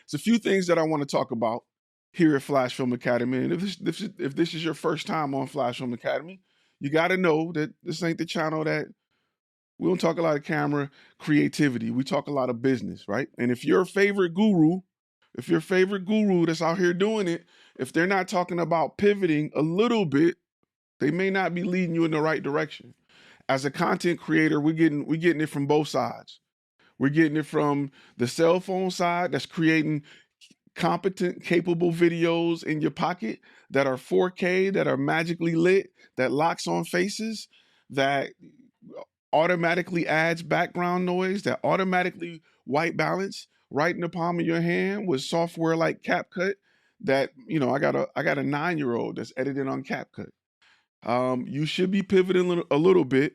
It's a few things that I want to talk about here at FlashFilm Academy. And if this is your first time on FlashFilm Academy, you got to know that this ain't the channel that we don't talk a lot of camera creativity. We talk a lot of business, right? And if your favorite guru, that's out here doing it, if they're not talking about pivoting a little bit, they may not be leading you in the right direction. As a content creator, we're getting it from both sides. We're getting it from the cell phone side that's creating competent, capable videos in your pocket that are 4K, that are magically lit, that locks on faces, that automatically adds background noise, that automatically white balance right in the palm of your hand with software like CapCut. That I got a 9-year-old that's editing on CapCut. You should be pivoting a little bit,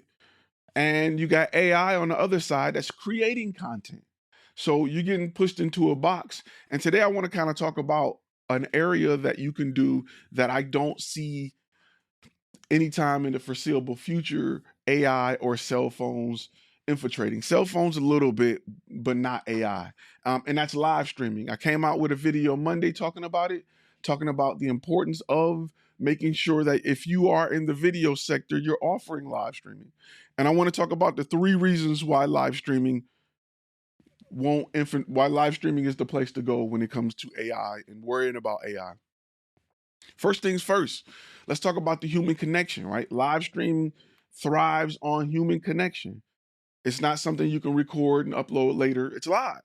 and you got AI on the other side that's creating content. So you're getting pushed into a box. And today I want to kind of talk about an area that you can do that I don't see anytime in the foreseeable future AI or cell phones infiltrating. Cell phones a little bit, but not AI. And that's live streaming. I came out with a video Monday talking about it, talking about the importance of making sure that if you are in the video sector, you're offering live streaming. And I want to talk about the 3 reasons why why live streaming is the place to go when it comes to AI and worrying about AI. First things first, let's talk about the human connection, right? Live streaming thrives on human connection. It's not something you can record and upload later. It's live.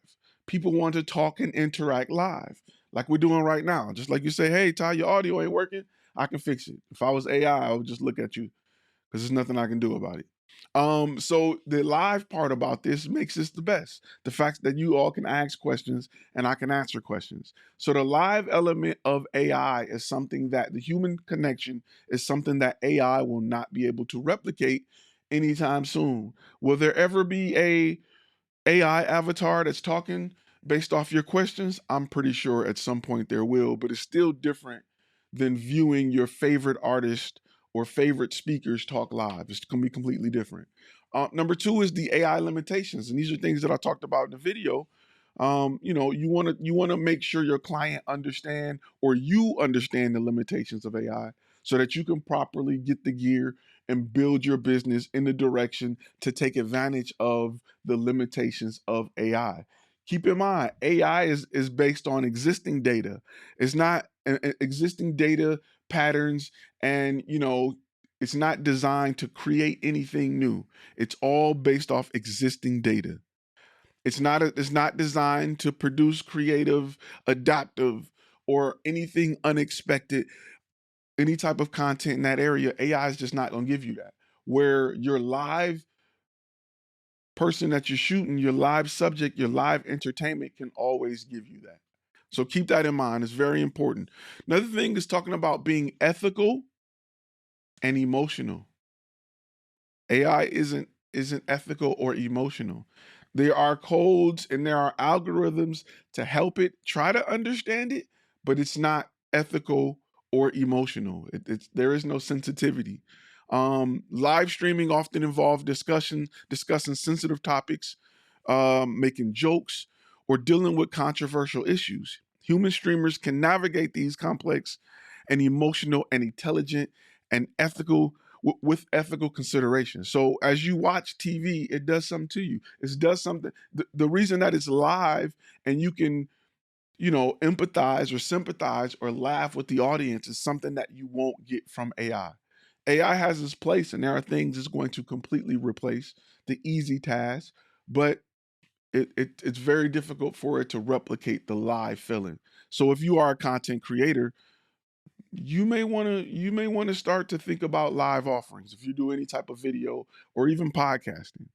People want to talk and interact live, like we're doing right now. Just like you say, hey, Ty, your audio ain't working. I can fix it. If I was AI, I would just look at you because there's nothing I can do about it. So the live part about this makes this the best. The fact that you all can ask questions and I can answer questions. So the live element of AI is something that the human connection is something that AI will not be able to replicate anytime soon. Will there ever be a AI avatar that's talking based off your questions? I'm pretty sure at some point there will, but it's still different than viewing your favorite artist or favorite speakers talk live. It's going to be completely different. Number 2 is the AI limitations, and these are things that I talked about in the video. You want to make sure your client understand or you understand the limitations of AI so that you can properly get the gear and build your business in the direction to take advantage of the limitations of AI. Keep in mind, AI is based on existing data. It's not existing data patterns, and it's not designed to create anything new. It's all based off existing data. It's not designed to produce creative, adaptive, or anything unexpected, any type of content in that area. AI is just not going to give you that. Where your live person that you're shooting, your live subject, your live entertainment can always give you that. So keep that in mind. It's very important. Another thing is talking about being ethical and emotional. AI isn't ethical or emotional. There are codes and there are algorithms to help it try to understand it, but it's not ethical or emotional. There is no sensitivity. Live streaming often involves discussing sensitive topics, making jokes, or dealing with controversial issues. Human streamers can navigate these complex and emotional and intelligent and ethical with ethical consideration. So as you watch TV, it does something to you. It does something. The reason that it's live and you can, empathize or sympathize or laugh with the audience is something that you won't get from AI. AI has its place, and there are things it's going to completely replace the easy tasks, but it's very difficult for it to replicate the live feeling. So if you are a content creator, you may want to start to think about live offerings if you do any type of video or even podcasting.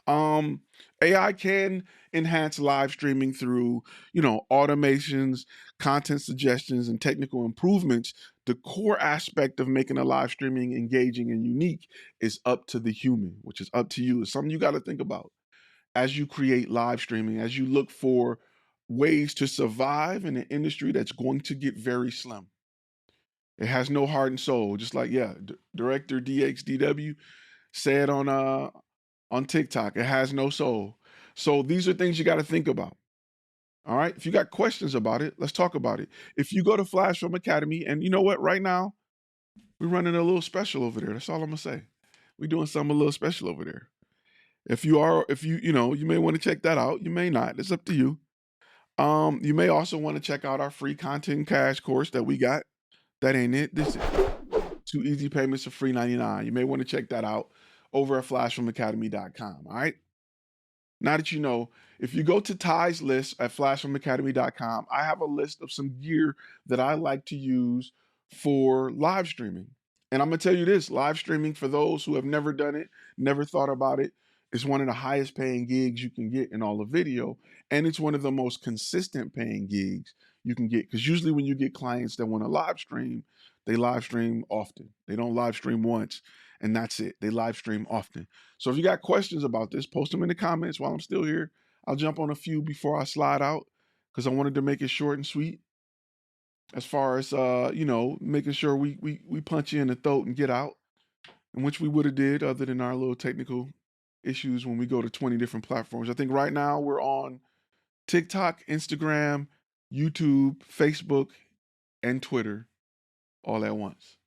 um AI can enhance live streaming through automations, content suggestions, and technical improvements. The core aspect of making a live streaming engaging and unique is up to the human, which is up to you. It's something you got to think about as you create live streaming, as you look for ways to survive in an industry that's going to get very slim. It has no heart and soul. Just like, yeah, director DXDW said on TikTok, it has no soul. So these are things you got to think about. All right. If you got questions about it, let's talk about it. If you go to FlashFilm Academy, and you know what, right now, we're running a little special over there. That's all I'm gonna say. We're doing something a little special over there. If you know, you may want to check that out. You may not. It's up to you. You may also want to check out our free content cash course that we got. That ain't it. This is 2 easy payments for free 99. You may want to check that out over at flashfilmacademy.com. All right. Now that you know, if you go to Ty's list at flashfilmacademy.com, I have a list of some gear that I like to use for live streaming. And I'm going to tell you this, live streaming, for those who have never done it, never thought about it, is one of the highest paying gigs you can get in all of video. And it's one of the most consistent paying gigs you can get. Because usually when you get clients that want to live stream, they live stream often. They don't live stream once and that's it. They live stream often. So if you got questions about this, post them in the comments while I'm still here. I'll jump on a few before I slide out because I wanted to make it short and sweet. As far as you know, making sure we punch you in the throat and get out, and which we would have did other than our little technical issues when we go to 20 different platforms. I think right now we're on TikTok, Instagram, YouTube, Facebook, and Twitter all at once.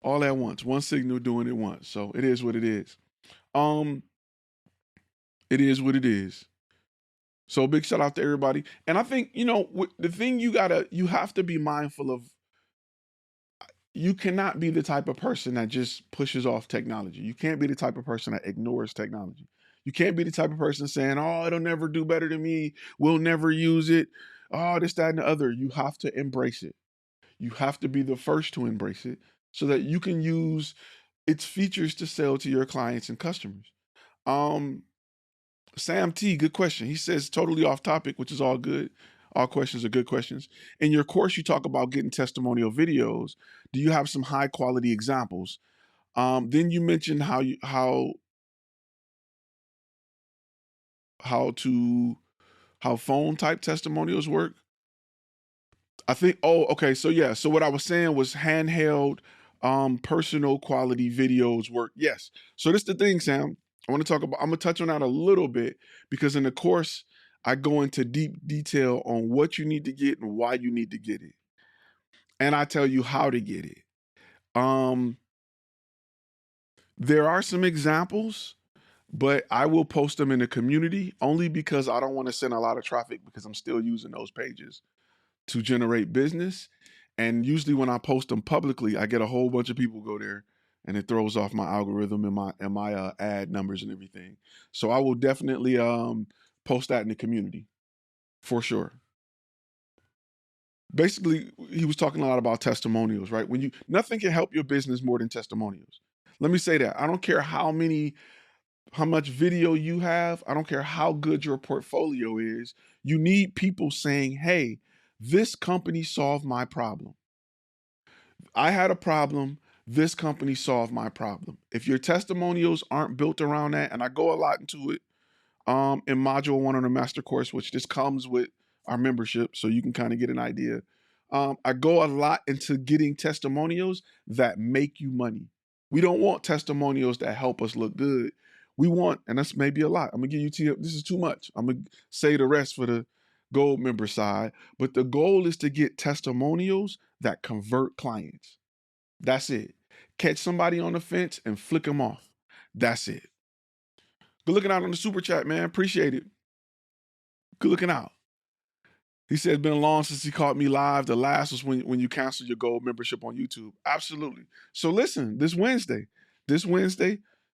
All at once. One signal doing it once. So it is what it is. Um, it is what it is. So big shout out to everybody. And I think, you know, the thing you have to be mindful of, you cannot be the type of person that just pushes off technology. You can't be the type of person that ignores technology. You can't be the type of person saying, oh, it'll never do better than me. We'll never use it. Oh, this, that, and the other. You have to embrace it. You have to be the first to embrace it so that you can use its features to sell to your clients and customers. Um, Sam T, good question. He says totally off topic, which is all good. All questions are good questions. In your course, you talk about getting testimonial videos. Do you have some high quality examples? Then you mentioned how to how phone type testimonials work. I think, oh, okay. So yeah. So what I was saying was handheld, personal quality videos work. Yes. So this is the thing, Sam. I'm gonna touch on that a little bit because in the course, I go into deep detail on what you need to get and why you need to get it. And I tell you how to get it. Um, there are some examples, but I will post them in the community only because I don't want to send a lot of traffic because I'm still using those pages to generate business. And usually when I post them publicly, I get a whole bunch of people go there and it throws off my algorithm and my ad numbers and everything. So I will definitely post that in the community for sure. Basically, he was talking a lot about testimonials, right? When you nothing can help your business more than testimonials. Let me say that. I don't care how much video you have, I don't care how good your portfolio is. You need people saying, "Hey, this company solved my problem. I had a problem. This company solved my problem." If your testimonials aren't built around that, and I go a lot into it in module one on the master course, which just comes with our membership, so you can kind of get an idea. I go a lot into getting testimonials that make you money. We don't want testimonials that help us look good. We want, and that's maybe a lot. I'm gonna give you this is too much. I'm gonna say the rest for the gold member side, but the goal is to get testimonials that convert clients. That's it. Catch somebody on the fence and flick them off. That's it. Good looking out on the super chat, man. Appreciate it. Good looking out. He said it's been long since he caught me live. The last was when you canceled your gold membership on YouTube. Absolutely. So listen, this Wednesday,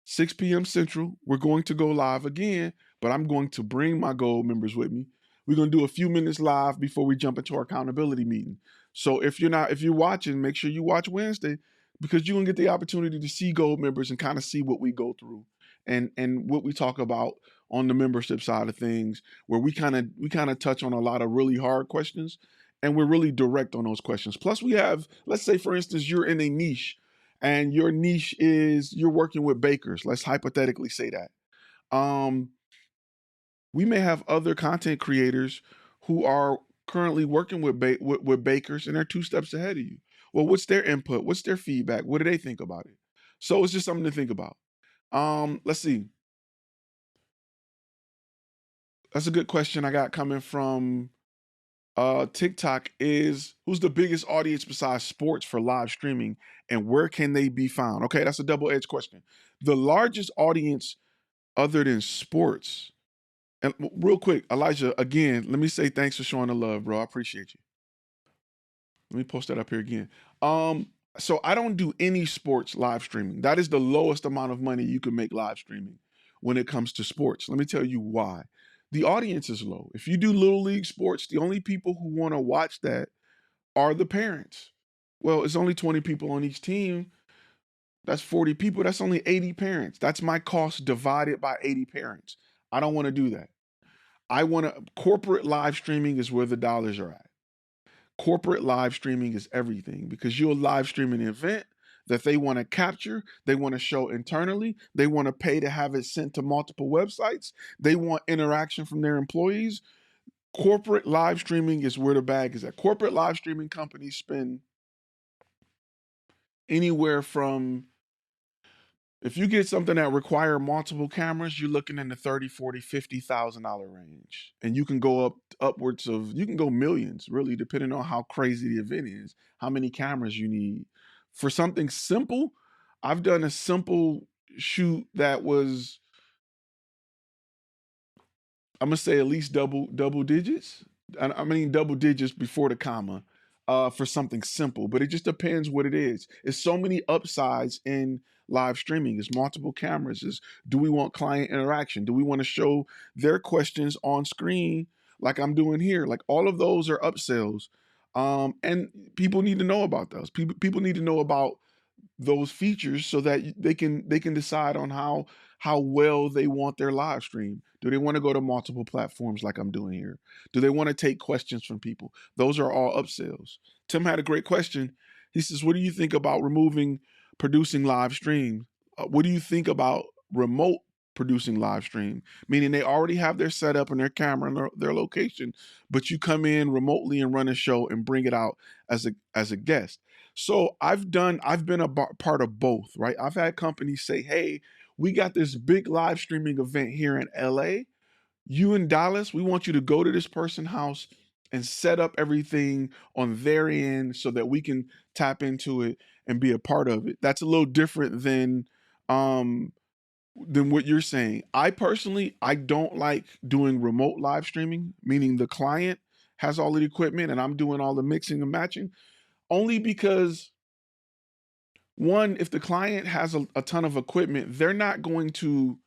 6 p.m. Central, we're going to go live again, but I'm going to bring my gold members with me. We're going to do a few minutes live before we jump into our accountability meeting. So if you're watching, make sure you watch Wednesday because you're going to get the opportunity to see gold members and kind of see what we go through and what we talk about on the membership side of things, where we kind of touch on a lot of really hard questions and we're really direct on those questions. Plus we have, let's say for instance, you're in a niche and your niche is you're working with bakers. Let's hypothetically say that. Um, we may have other content creators who are currently working with bakers and they're 2 steps ahead of you. Well, what's their input? What's their feedback? What do they think about it? So it's just something to think about. Let's see. That's a good question I got coming from TikTok is who's the biggest audience besides sports for live streaming and where can they be found? Okay, that's a double-edged question. The largest audience other than sports. And real quick, Elijah, again, let me say thanks for showing the love, bro. I appreciate you. Let me post that up here again. Um, so I don't do any sports live streaming. That is the lowest amount of money you can make live streaming when it comes to sports. Let me tell you why. The audience is low. If you do little league sports, the only people who want to watch that are the parents. Well, it's only 20 people on each team. That's 40 people. That's only 80 parents. That's my cost divided by 80 parents. I don't want to do that. I want to, corporate live streaming is where the dollars are at. Corporate live streaming is everything because you'll live stream an event that they want to capture, they want to show internally, they want to pay to have it sent to multiple websites, they want interaction from their employees. Corporate live streaming is where the bag is at. Corporate live streaming companies spend anywhere from, if you get something that require multiple cameras, you're looking in the 30, 40, $50,000 range. And you can go upwards of, you can go millions, really, depending on how crazy the event is, how many cameras you need. For something simple, I've done a simple shoot that was, I'm gonna say at least double digits. I mean double digits before the comma, for something simple. But it just depends what it is. It's so many upsides in live streaming. It's multiple cameras. Is do we want client interaction? Do we want to show their questions on screen like I'm doing here? Like all of those are upsells, and people need to know about those. People need to know about those features so that they can decide on how well they want their live stream. Do they want to go to multiple platforms like I'm doing here? Do they want to take questions from people? Those are all upsells. Tim had a great question. He says, "What do you think about removing producing live stream? What do you think about remote producing live stream? Meaning they already have their setup and their camera and their location, but you come in remotely and run a show and bring it out as a guest." So I've been a part of both, right? I've had companies say, "Hey, we got this big live streaming event here in LA. You in Dallas, we want you to go to this person's house and set up everything on their end so that we can tap into it and be a part of it." That's a little different um than what you're saying. I personally, I don't like doing remote live streaming, meaning the client has all the equipment and I'm doing all the mixing and matching, only because one, if the client has a ton of equipment, they're not going to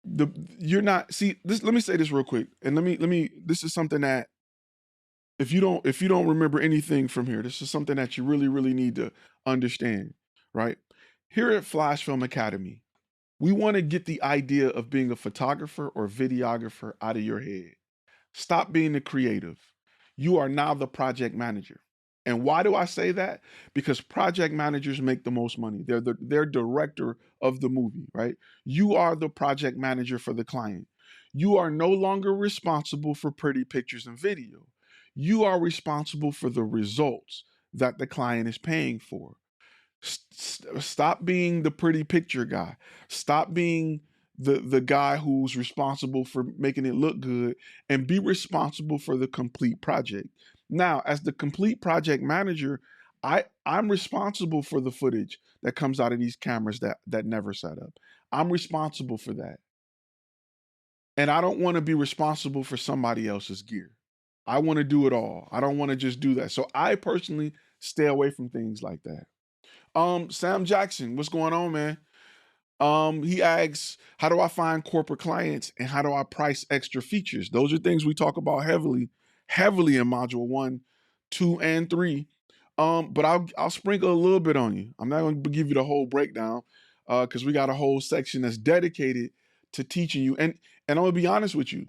the you're not see this. Let me say this real quick, and let me. This is something that if you don't remember anything from here, this is something that you really need to understand, right? Here at FlashFilm Academy, we want to get the idea of being a photographer or videographer out of your head. Stop being the creative. You are now the project manager. And why do I say that? Because project managers make the most money. They're director of the movie, right? You are the project manager for the client. You are no longer responsible for pretty pictures and video. You are responsible for the results that the client is paying for. Stop being the pretty picture guy. Stop being the guy who's responsible for making it look good and be responsible for the complete project. Now, as the complete project manager, I'm responsible for the footage that comes out of these cameras that never set up. I'm responsible for that. And I don't want to be responsible for somebody else's gear. I want to do it all. I don't want to just do that. So I personally stay away from things like that. Sam Jackson, what's going on, man? He asks, how do I find corporate clients and how do I price extra features? Those are things we talk about heavily in module 1, 2, and 3. But I'll sprinkle a little bit on you. I'm not going to give you the whole breakdown because we got a whole section that's dedicated to teaching you. And I'm gonna be honest with you.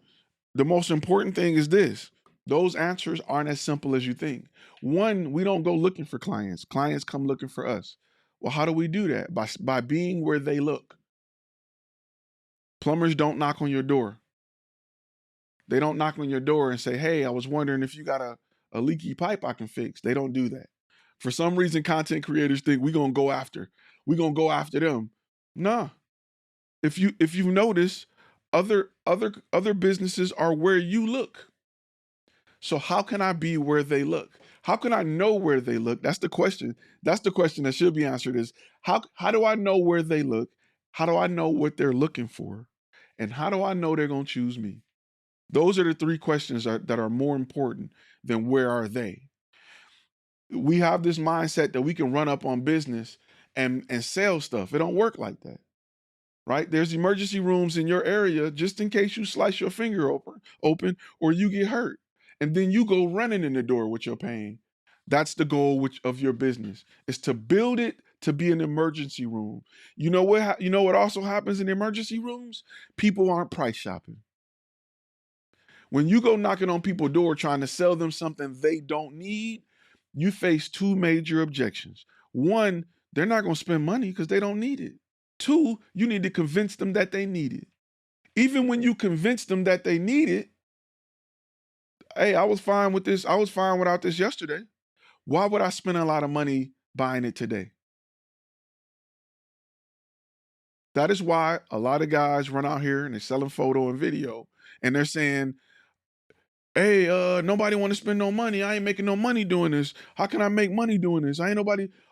The most important thing is this. Those answers aren't as simple as you think. One, we don't go looking for clients. Clients come looking for us. Well, how do we do that? By being where they look. Plumbers don't knock on your door. They don't knock on your door and say, "Hey, I was wondering if you got a leaky pipe I can fix." They don't do that. For some reason, content creators think we're gonna go after them. Nah. If you notice, Other businesses are where you look. So how can I be where they look? How can I know where they look? That's the question. That's the question that should be answered is how do I know where they look? How do I know what they're looking for? And how do I know they're going to choose me? Those are the three questions that are more important than where are they. We have this mindset that we can run up on business and sell stuff. It don't work like that. Right? There's emergency rooms in your area just in case you slice your finger open or you get hurt. And then you go running in the door with your pain. That's the goal of your business is to build it to be an emergency room. You know what also happens in emergency rooms? People aren't price shopping. When you go knocking on people's door trying to sell them something they don't need, you face two major objections. One, they're not going to spend money because they don't need it. Two, you need to convince them that they need it. Even when you convince them that they need it, hey, I was fine with this. I was fine without this yesterday. Why would I spend a lot of money buying it today? That is why a lot of guys run out here and they're selling photo and video and they're saying, hey, nobody want to spend no money. I ain't making no money doing this. How can I make money doing this?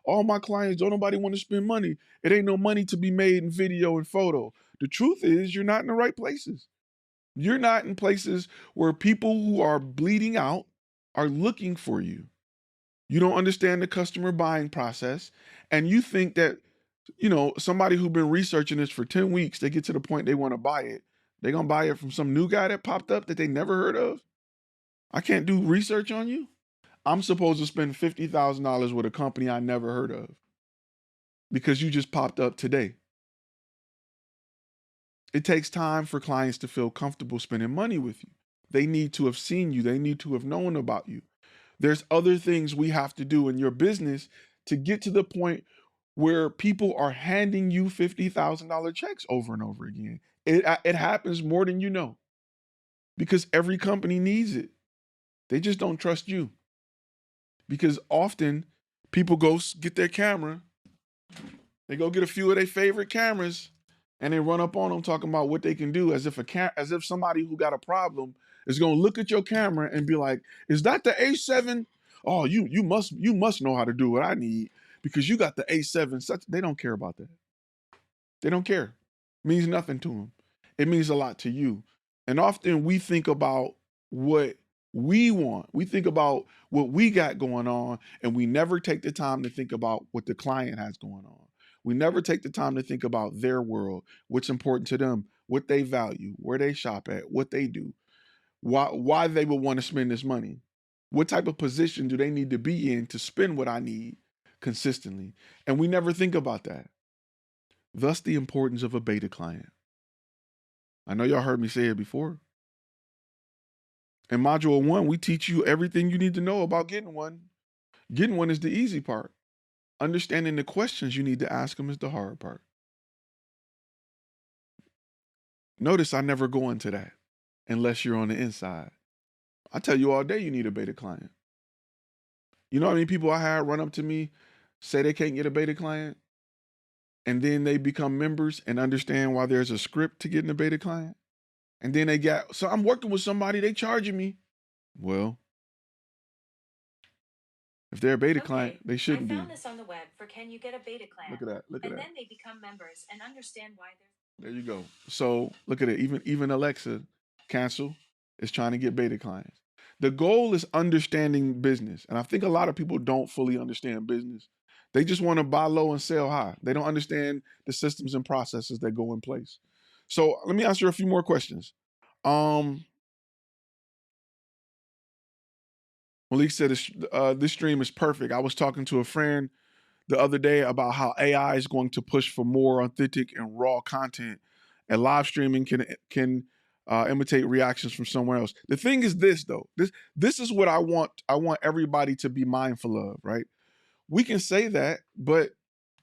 All my clients don't nobody want to spend money. It ain't no money to be made in video and photo. The truth is you're not in the right places. You're not in places where people who are bleeding out are looking for you. You don't understand the customer buying process. And you think that, somebody who's been researching this for 10 weeks, they get to the point they want to buy it. They're going to buy it from some new guy that popped up that they never heard of. I can't do research on you. I'm supposed to spend $50,000 with a company I never heard of because you just popped up today. It takes time for clients to feel comfortable spending money with you. They need to have seen you. They need to have known about you. There's other things we have to do in your business to get to the point where people are handing you $50,000 checks over and over again. It happens more than you know because every company needs it. They just don't trust you because often people go get their camera. They go get a few of their favorite cameras and they run up on them talking about what they can do as if somebody who got a problem is going to look at your camera and be like, "Is that the A7? Oh, you must know how to do what I need because you got the A7." They don't care about that. They don't care. It means nothing to them. It means a lot to you. And often we think about what we want. We think about what we got going on, and we never take the time to think about what the client has going on. We never take the time to think about their world, what's important to them, what they value, where they shop at, what they do, why they would want to spend this money. What type of position do they need to be in to spend what I need consistently? And we never think about that. Thus, the importance of a beta client. I know y'all heard me say it before. In Module 1, we teach you everything you need to know about getting one. Getting one is the easy part. Understanding the questions you need to ask them is the hard part. Notice I never go into that unless you're on the inside. I tell you all day you need a beta client. You know how many people I had run up to me, say they can't get a beta client, and then they become members and understand why there's a script to getting a beta client? And then so I'm working with somebody, they charging me. Well, if they're a beta client, they shouldn't be. I found this on the web for can you get a beta client? Look at that. Look at that. And then they become members and understand why they're. There you go. So look at it. Even Alexa, cancel, is trying to get beta clients. The goal is understanding business. And I think a lot of people don't fully understand business. They just want to buy low and sell high. They don't understand the systems and processes that go in place. So let me answer a few more questions. Malik said this stream is perfect. I was talking to a friend the other day about how AI is going to push for more authentic and raw content, and live streaming can imitate reactions from somewhere else. The thing is this though. This is what I want. I want everybody to be mindful of, right? We can say that, but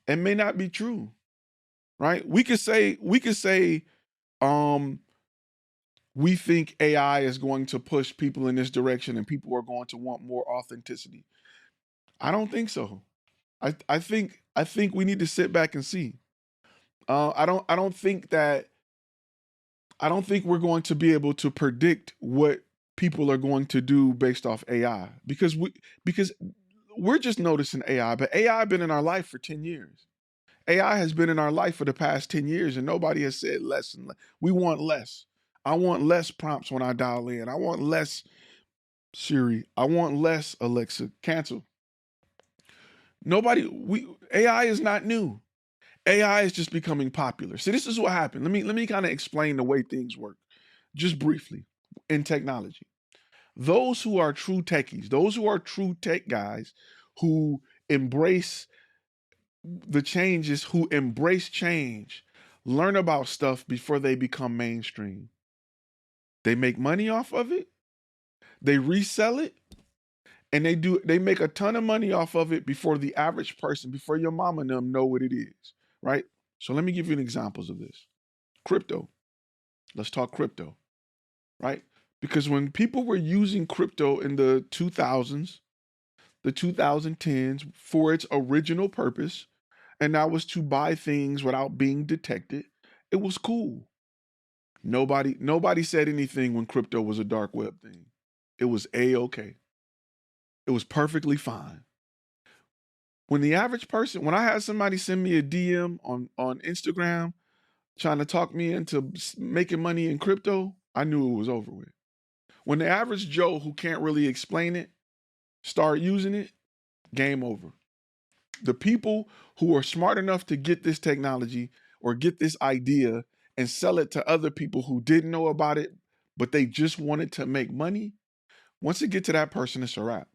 it may not be true, right? We could say we think AI is going to push people in this direction and people are going to want more authenticity. I don't think so. I think we need to sit back and see. I don't think that I don't think we're going to be able to predict what people are going to do based off AI because we're just noticing AI, but AI been in our life for 10 years. AI has been in our life for the past 10 years and nobody has said less and less. We want less. I want less prompts when I dial in. I want less Siri. I want less Alexa. Cancel. AI is not new. AI is just becoming popular. So this is what happened. Let me kind of explain the way things work just briefly in technology. Those who are true techies, those who are true tech guys who embrace the changes, who embrace change, learn about stuff before they become mainstream. They make money off of it, they resell it, and they make a ton of money off of it before the average person, before your mama and them know what it is, right? So let me give you examples of this. Crypto. Let's talk crypto, right? Because when people were using crypto in the 2000s, the 2010s for its original purpose, and that was to buy things without being detected, it was cool. Nobody said anything when crypto was a dark web thing. It was A-okay. It was perfectly fine. When the average person, when I had somebody send me a DM on Instagram trying to talk me into making money in crypto, I knew it was over with. When the average Joe who can't really explain it start using it, game over. The people who are smart enough to get this technology or get this idea and sell it to other people who didn't know about it, but they just wanted to make money, once it get to that person, it's a wrap.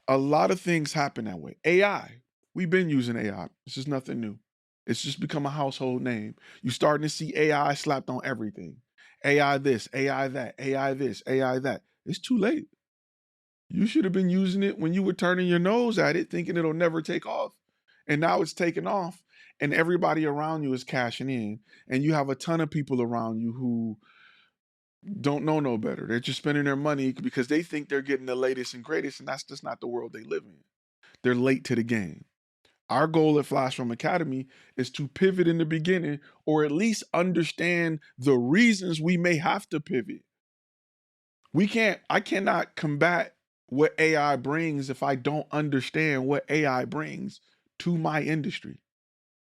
A lot of things happen that way. AI, we've been using AI. This is nothing new. It's just become a household name. You're starting to see AI slapped on everything. AI this, AI that, AI this, AI that. It's too late. You should have been using it when you were turning your nose at it, thinking it'll never take off. And now it's taken off, and everybody around you is cashing in. And you have a ton of people around you who don't know no better. They're just spending their money because they think they're getting the latest and greatest, and that's just not the world they live in. They're late to the game. Our goal at FlashFilm Academy is to pivot in the beginning, or at least understand the reasons we may have to pivot. I cannot combat what AI brings if I don't understand what AI brings to my industry.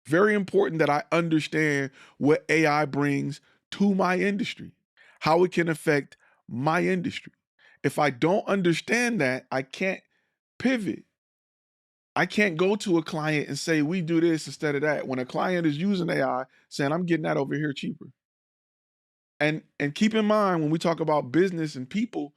Very important that I understand what AI brings to my industry, how it can affect my industry. If I don't understand that, I can't pivot. I can't go to a client and say, we do this instead of that. When a client is using AI, saying, I'm getting that over here cheaper. And keep in mind, when we talk about business and people,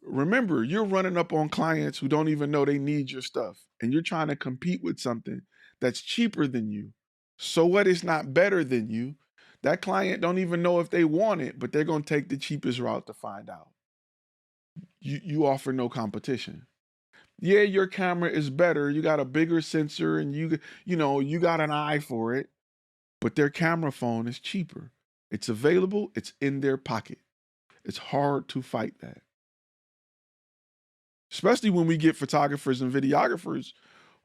remember, you're running up on clients who don't even know they need your stuff, and you're trying to compete with something that's cheaper than you. So what? It's not better than you. That client don't even know if they want it, but they're going to take the cheapest route to find out. You offer no competition. Yeah, your camera is better. You got a bigger sensor, and you got an eye for it, but their camera phone is cheaper. It's available. It's in their pocket. It's hard to fight that. Especially when we get photographers and videographers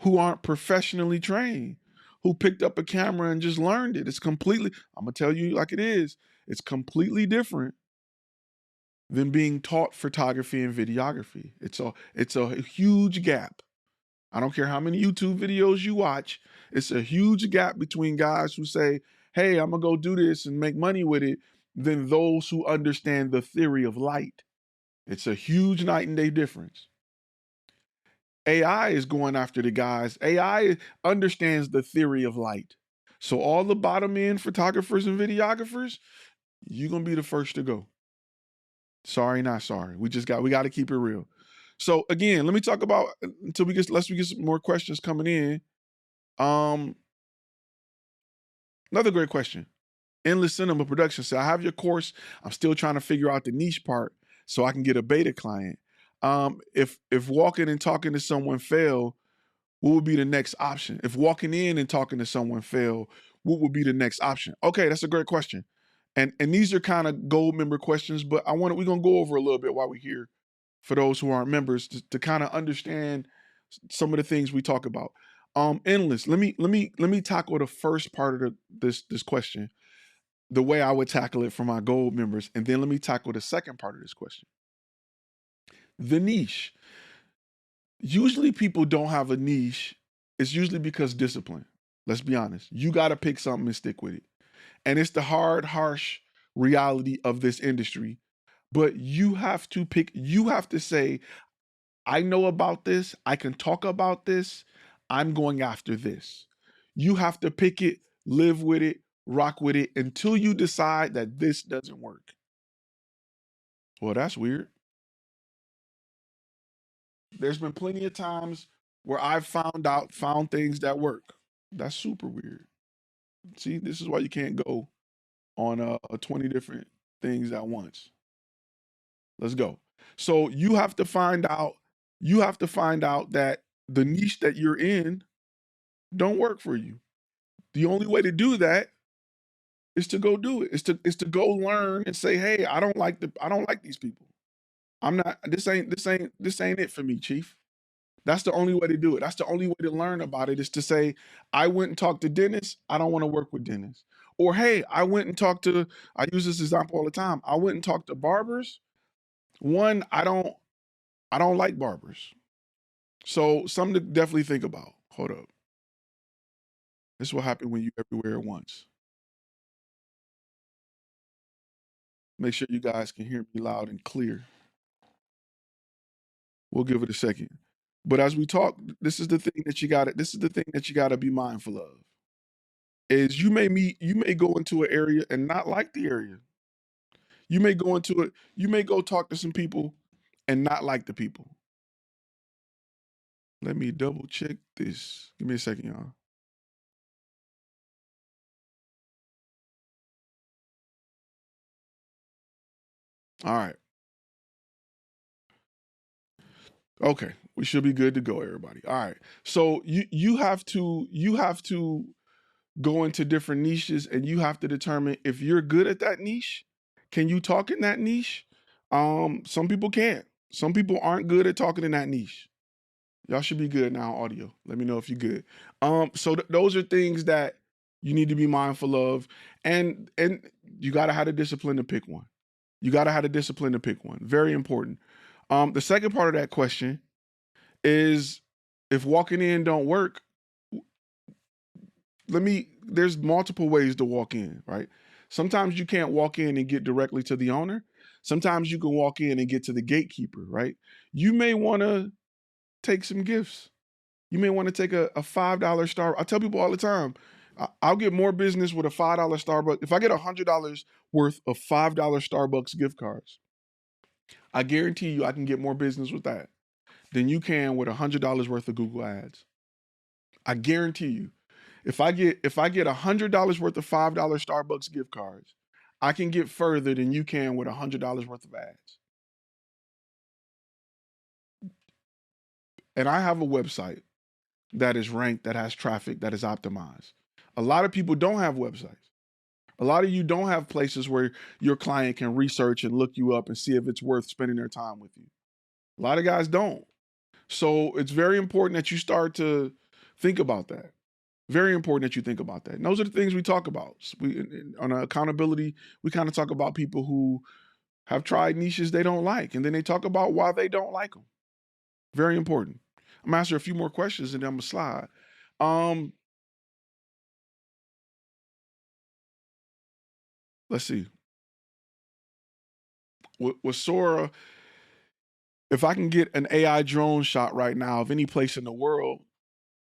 who aren't professionally trained, who picked up a camera and just learned it. It's completely, I'm gonna tell you like it is, it's completely different than being taught photography and videography. It's a huge gap. I don't care how many YouTube videos you watch, it's a huge gap between guys who say, hey, I'm gonna go do this and make money with it, than those who understand the theory of light. It's a huge night and day difference. AI is going after the guys. AI understands the theory of light. So all the bottom end photographers and videographers, you're gonna be the first to go. Sorry, not sorry. We got to keep it real. So again, let me talk about unless we get some more questions coming in. Another great question. Endless Cinema Production said, I have your course. I'm still trying to figure out the niche part so I can get a beta client. If walking and talking to someone fail, what would be the next option? If walking in and talking to someone fail, what would be the next option? Okay, that's a great question. And these are kind of gold member questions, but we're gonna go over a little bit while we're here for those who aren't members to kind of understand some of the things we talk about. Endless. Let me tackle the first part of this question. the way I would tackle it for my gold members, and then let me tackle the second part of this question. The niche. Usually people don't have a niche. It's usually because discipline. Let's be honest. You got to pick something and stick with it. And it's the hard, harsh reality of this industry. But you have to pick, you have to say, I know about this. I can talk about this. I'm going after this. You have to pick it, live with it, rock with it until you decide that this doesn't work. Well, that's weird. There's been plenty of times where I've found things that work. That's super weird. See, this is why you can't go on 20 different things at once. Let's go. So you have to find out that the niche that you're in don't work for you. The only way to do that is to go do it. Is to go learn and say, "Hey, I don't like these people. I'm not this ain't it for me, chief." That's the only way to do it. That's the only way to learn about it is to say, I went and talked to Dennis. I don't want to work with Dennis. Or, hey, I went and talked to, I use this example all the time. I went and talked to barbers. One, I don't like barbers. So something to definitely think about. Hold up. This will happen when you everywhere at once. Make sure you guys can hear me loud and clear. We'll give it a second. But as we talk, this is the thing that you gotta be mindful of. Is you may go into an area and not like the area. You may go into it, you may go talk to some people and not like the people. Let me double check this. Give me a second, y'all. All right. Okay. We should be good to go, everybody. All right. So you have to go into different niches and you have to determine if you're good at that niche. Can you talk in that niche? Some people can't. Some people aren't good at talking in that niche. Y'all should be good now, audio. Let me know if you're good. So those are things that you need to be mindful of, and you gotta have the discipline to pick one. You gotta have the discipline to pick one. Very important. The second part of that question is if walking in don't work, there's multiple ways to walk in, right? Sometimes you can't walk in and get directly to the owner. Sometimes you can walk in and get to the gatekeeper, right? You may want to take some gifts. You may want to take a $5 Starbucks. I tell people all the time, I'll get more business with a $5 Starbucks. If I get $100 worth of $5 Starbucks gift cards, I guarantee you I can get more business with that than you can with $100 worth of Google ads. I guarantee you. If I get $100 worth of $5 Starbucks gift cards, I can get further than you can with $100 worth of ads. And I have a website that is ranked, that has traffic, that is optimized. A lot of people don't have websites. A lot of you don't have places where your client can research and look you up and see if it's worth spending their time with you. A lot of guys don't. So it's very important that you start to think about that. Very important that you think about that. And those are the things we talk about. On accountability, we kind of talk about people who have tried niches they don't like, and then they talk about why they don't like them. Very important. I'm gonna answer a few more questions and then I'm gonna slide. Let's see. With Sora, if I can get an AI drone shot right now of any place in the world,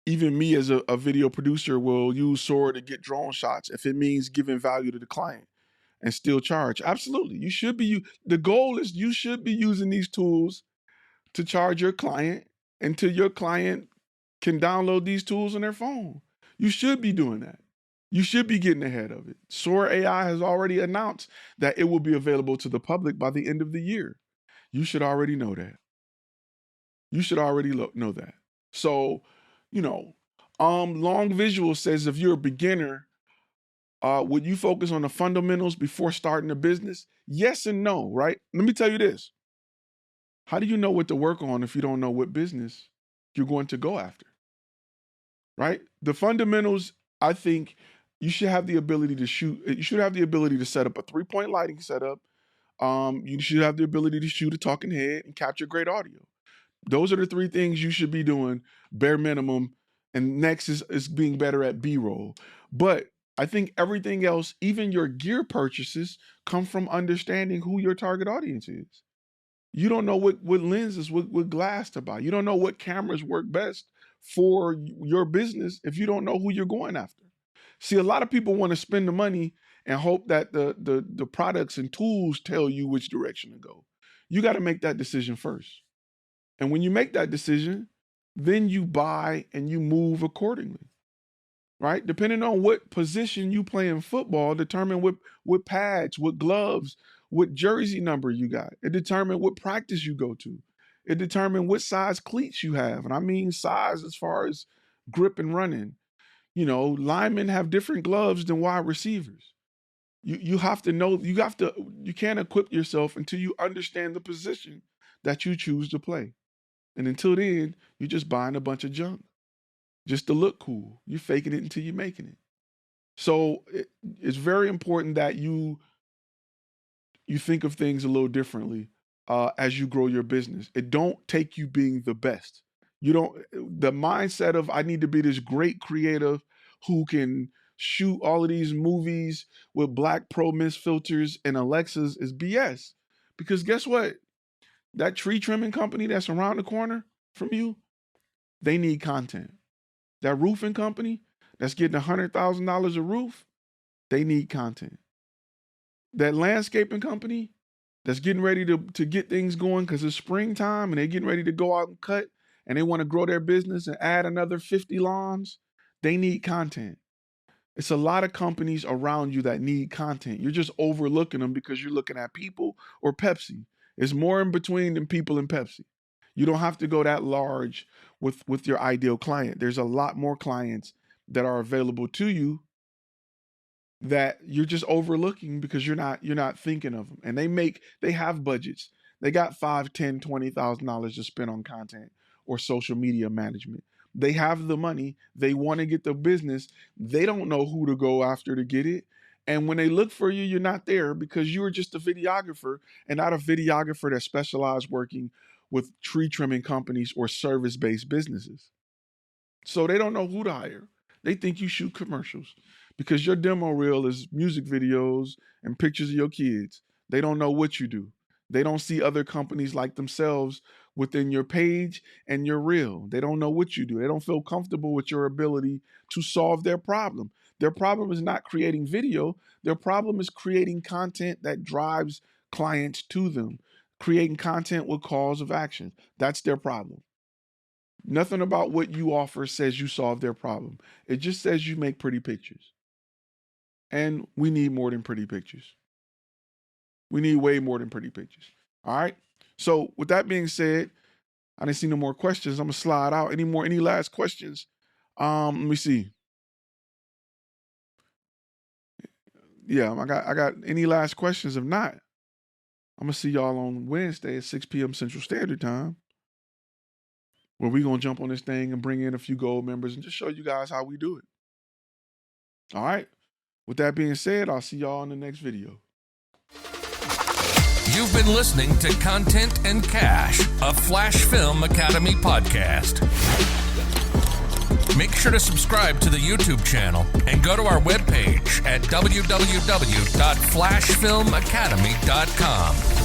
even me as a video producer will use Sora to get drone shots if it means giving value to the client and still charge. Absolutely. You should be, the goal is you should be using these tools to charge your client until your client can download these tools on their phone. You should be doing that. You should be getting ahead of it. Sora AI has already announced that it will be available to the public by the end of the year. You should already know that. You should already know that. So, you know, Long Visual says if you're a beginner, would you focus on the fundamentals before starting a business? Yes and no, right? Let me tell you this. How do you know what to work on if you don't know what business you're going to go after? Right? The fundamentals, I think, you should have the ability to shoot. You should have the ability to set up a 3-point lighting setup. You should have the ability to shoot a talking head and capture great audio. Those are the 3 things you should be doing, bare minimum. And next is being better at B-roll. But I think everything else, even your gear purchases, come from understanding who your target audience is. You don't know what lenses, what glass to buy. You don't know what cameras work best for your business if you don't know who you're going after. See, a lot of people want to spend the money and hope that the products and tools tell you which direction to go. You got to make that decision first. And when you make that decision, then you buy and you move accordingly, right? Depending on what position you play in football, determine what pads, what gloves, what jersey number you got. It determines what practice you go to. It determines what size cleats you have. And I mean size as far as grip and running. You know, linemen have different gloves than wide receivers. You have to know, you can't equip yourself until you understand the position that you choose to play. And until then, you're just buying a bunch of junk just to look cool. You're faking it until you're making it. So it's very important that you think of things a little differently as you grow your business. It don't take you being the best. The mindset of I need to be this great creative who can shoot all of these movies with Black Pro Mist filters and Alexas is BS. Because guess what? That tree trimming company that's around the corner from you, they need content. That roofing company that's getting $100,000 a roof, they need content. That landscaping company that's getting ready to get things going because it's springtime and they're getting ready to go out and cut and they want to grow their business and add another 50 lawns, they need content. It's a lot of companies around you that need content. You're just overlooking them because you're looking at people or Pepsi. It's more in between than people and Pepsi. You don't have to go that large with your ideal client. There's a lot more clients that are available to you that you're just overlooking because you're not thinking of them. And they have budgets. They got $5,000, $10,000, $20,000 to spend on content or social media management. They have the money. They want to get the business. They don't know who to go after to get it. And when they look for you, you're not there because you were just a videographer and not a videographer that specialized working with tree trimming companies or service-based businesses. So they don't know who to hire. They think you shoot commercials because your demo reel is music videos and pictures of your kids. They don't know what you do. They don't see other companies like themselves within your page and your reel. They don't know what you do. They don't feel comfortable with your ability to solve their problem. Their problem is not creating video. Their problem is creating content that drives clients to them, creating content with calls of action. That's their problem. Nothing about what you offer says you solve their problem. It just says you make pretty pictures. And we need more than pretty pictures. We need way more than pretty pictures. All right. So with that being said, I didn't see no more questions. I'm gonna slide out. Any last questions? Let me see. Yeah, I got any last questions? If not, I'm gonna see y'all on Wednesday at 6 p.m. Central Standard Time, where we're gonna jump on this thing and bring in a few gold members and just show you guys how we do it. All right. With that being said, I'll see y'all in the next video. You've been listening to Content and Cash, a FlashFilm Academy podcast. Make sure to subscribe to the YouTube channel and go to our webpage at www.flashfilmacademy.com.